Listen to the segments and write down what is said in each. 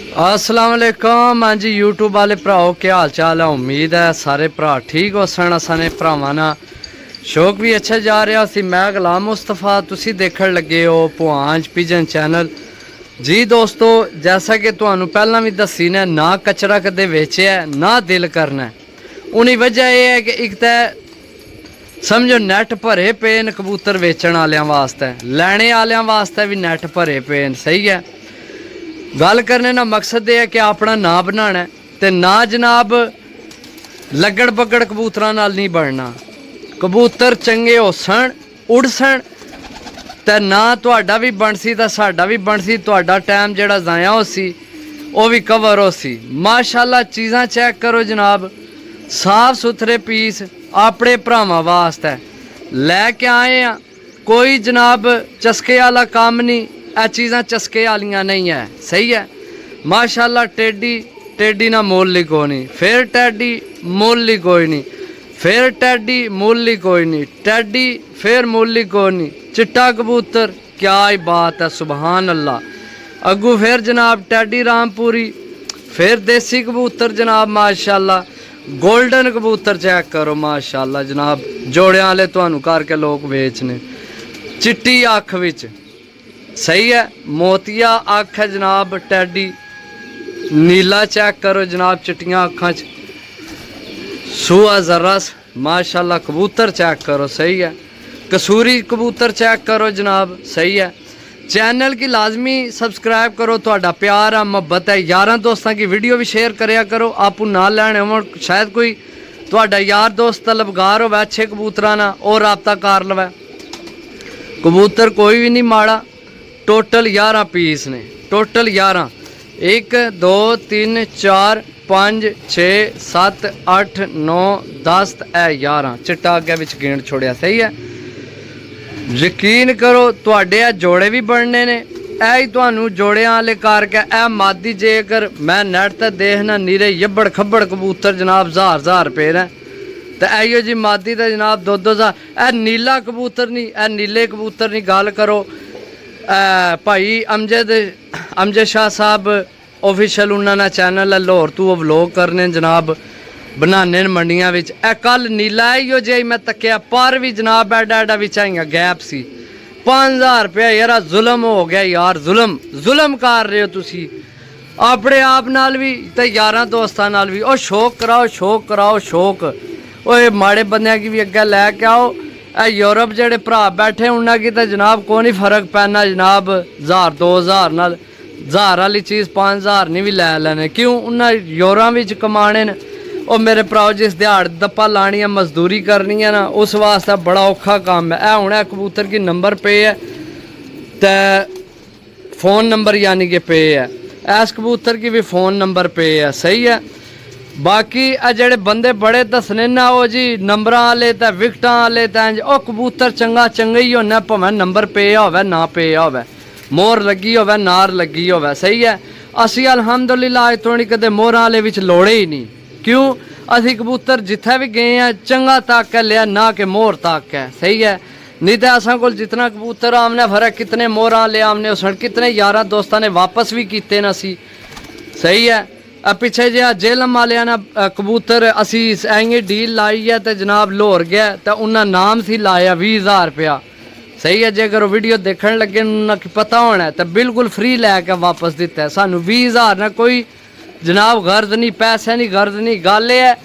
अस्सलाम वालेकुम। हाँ जी यूट्यूब वाले भराओ क्या हाल चाल है। उम्मीद है सारे भरा ठीक हो सन। असाने भरावां ना शौक भी अच्छा जा रहा सी। मैं गुलाम मुस्तफा, तुसी देखण लगे हो भुआंज पिजन चैनल। जी दोस्तों, जैसा कि तुहानू पहला भी दसी ने, ना कचरा कदे वेचिया ना दिल करना। उन्हीं वजह यह है कि एक तो समझो नैट भरे पे न कबूतर वेचण वालियां वास्ते, लैने वालियां वास्ते भी नैट भरे पे न। सही है। गल करने का मकसद यह है कि अपना ना बनाना ते ना जनाब लगड़ बगड़ कबूतरां नाल नहीं बनना। कबूतर चंगे होसन उड़सन ते ना तुहाडा भी बनसी ते साडा भी बनसी। तुहाडा टाइम जिहड़ा ज़ाया हो सी वो भी कवर हो सी। माशाअल्लाह चीज़ां चेक करो जनाब, साफ सुथरे पीस अपने भरावां वास्ते लैके आए हैं। कोई जनाब चस्के वाला काम नहीं, यह चीज़ां चस्के वालियां नहीं है। सही है। माशाअल्लाह टेडी टेडी ना मोल ही कोई नहीं, फिर टैडी मोल ही कोई नहीं, फिर टैडी मोल ही कोई नहीं, टैडी फिर मोल ही कोई नहीं। चिट्टा कबूतर क्या ही बात है, सुबहान अल्लाह। अगू फिर जनाब टैडी रामपुरी, फिर देसी कबूतर जनाब माशाअल्लाह। गोल्डन कबूतर चेक करो माशाअल्लाह जनाब, जोड़ियां वाले तुहानू करके लोग बेचने। चिट्टी अख विच सही है, मोतिया अख है जनाब टैडी। नीला चेक करो जनाब चिट्टियां अखां च, सूआ जरस माशाअल्लाह। कबूतर चेक करो सही है। कसूरी कबूतर चेक करो जनाब सही है। चैनल की लाजमी सब्सक्राइब करो, थोड़ा प्यार है मोहब्बत है। यार दोस्तों की वीडियो भी शेयर करया करो। आपू ना लैने हो, शायद कोई थोड़ा यार दोस्त तलबगार हो अच्छे कबूतरां ना और रबता कर लवे। कबूतर कोई भी नहीं माड़ा। टोटल 11 पीस ने, टोटल 11। 1 2 3 4 5 6 7 8 9 10 11 चिट्टा अगे विच गिण छोड़िया। सही है। यकीन करो तुहाडे जोड़े भी बनने ने। ऐ तुहानू जोड़ियां वाले करके ऐ मादी जेकर मैं नैट ते देखना नीरे यब्बड़ खब्बड़ कबूतर जनाब हजार रुपये ने। तो इो जी मादी तो जनाब 2-2 हज़ार। ऐ नीला कबूतर नहीं, ऐ नीले कबूतर नहीं। गल करो भाई अमजद शाह साहब ऑफिशियल उन्होंने चैनल है लाहौर तू व्लॉग करने जनाब बनाने मंडियां विच। कल नीला इो जी मैं तकिया पर भी जनाब एडा एडा विच आइया गैप सी। 5000 रुपया यार जुल्म हो गया यार, जुल्म कर रहे हो तुसी अपने आप नाल भी ते यारां दोस्तां नाल भी। शौक कराओ शौक कराओ शौक। ओए माड़े बंदियां की भी अगे लैके आओ। यूरोप जेडे भरा बैठे उन्होंने की तो जनाब को नहीं फर्क पैना जनाब। 1000-2000 नाल 1000 वाली चीज़ 5000 नहीं भी लै लैने। क्यों उन्हें यूरों में कमाने न। और मेरे भराओ जिस दिहाड़ दप्पा लानी है मजदूरी करनी है ना, उस वास्ते बड़ा औखा काम है। हूँ कबूतर की नंबर पे है तो फ़ोन नंबर यानी कि पे है। इस कबूतर की भी फ़ोन नंबर पे है। सही है। बाकी जेडे बंदे बड़े दसने ना वो जी नंबर वाले तो विकटा वाले तो कबूतर चंगा चंगा ही होना, भावें नंबर पे होवे ना पे होवे, मोहर लगी होवे नार लगी होवे। सही है। असी अलहमदुलिल्लाह अज थोड़ी कदे मोहर वाले विच लोड़े ही नहीं। क्यों असी कबूतर जिथे भी गए हैं चंगा तक है लिया ना कि मोहर तक है। सही है। नहीं तो असा को जितना कबूतर आमने फर्क कितने मोहर ले आमने उस कितने यार दोस्तों ने वापस भी किए ना सी। सही है। पिछे जे जेलम वाले ना कबूतर असी एंगे डील लाई है तो जनाब लाहौर गया तो उन्हें नाम सी लाया 20,000 रुपया। सही है। जे अगर वीडियो देखने लगे उन्हें पता होना है तो बिल्कुल फ्री लैके वापस दिता है। सानू 20,000 ना कोई जनाब गर्ज नहीं, पैसे नहीं गर्ज नहीं। गल है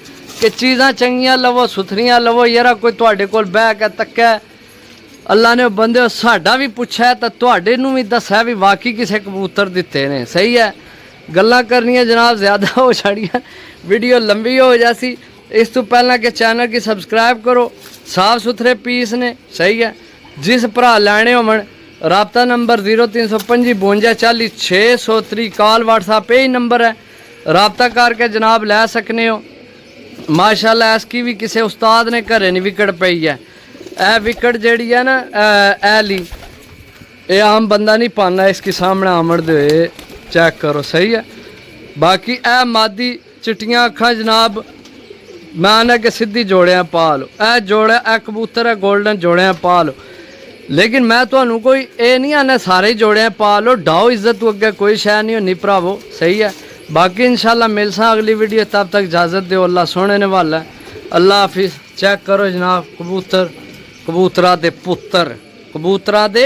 कि चीज़ां चंगियां लवो सुथरियां लवो। यार कोई तुहाडे कोल बह के तक्कै अल्लाह ने बंदे साडा भी पूछा है तो तुहाडे नूं भी दस्या भी वाकई किसी कबूतर दिते ने। सही है। गल्लां करनियां जनाब ज़्यादा हो छड़ियां, वीडियो लंबी हो जासी। इस तो पहला कि चैनल की सब्सक्राइब करो। साफ सुथरे पीस ने। सही है। जिस भरा लैने होवन राबता नंबर 0325 52 40 603 कॉल व्हाट्सएप यही नंबर है, राबता करके जनाब लै सकने हो। माशाअल्लाह इसकी भी किसी उस्ताद ने घरे नहीं विकट पई है। ए विकट जड़ी है ना ए ली ये आम बंदा नहीं पाना इसके सामने आमड़ दे चेक करो। सही है। बाकी ए मादी चिट्टियां अखा जनाब मैं आना कि सीधी जोड़ियां पा लो। ए जोड़ा ए कबूतर है गोल्डन जोड़ियां पा लो। लेकिन मैं ਤੁਹਾਨੂੰ ਕੋਈ ਇਹ ਨਹੀਂ ਆਨੇ ਸਾਰੇ जोड़े पा लो डाओ इज्जत तो अगे कोई शह नहीं होनी भरावो सही है। बाकी इंशाल्लाह मिलसा अगली वीडियो, तब तक इजाज़त दो। अल्लाह सोने ने वाला है। अल्लाह हाफिज़। चेक करो जनाब कबूतर, कबूतरा दे पुत्तर, कबूतरा दे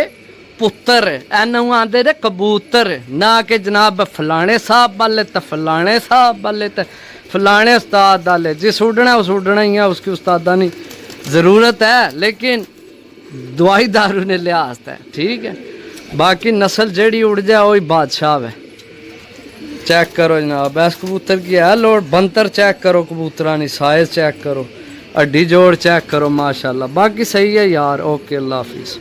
पुत्तर एनू आंदे ने कबूतर, ना कि जनाब फलाने साहब वाले तो फलाने साहब वाले तो फलाने उस्ताद वाले। जिस उड़ना उस उड़ना ही है, उसकी उस्तादानी ज़रूरत है, लेकिन दवाई दारू ने लिहाज है, ठीक है। बाकी नस्ल जेड़ी उड़ जाए वही बादशाह है। चेक करो जनाब इस कबूतर की है लोड, बंतर चेक करो, कबूतरानी साइज चेक करो, हड्डी जोड़ चेक करो, माशाल्लाह। बाकी सही है यार। ओके, अल्लाह हाफिज़।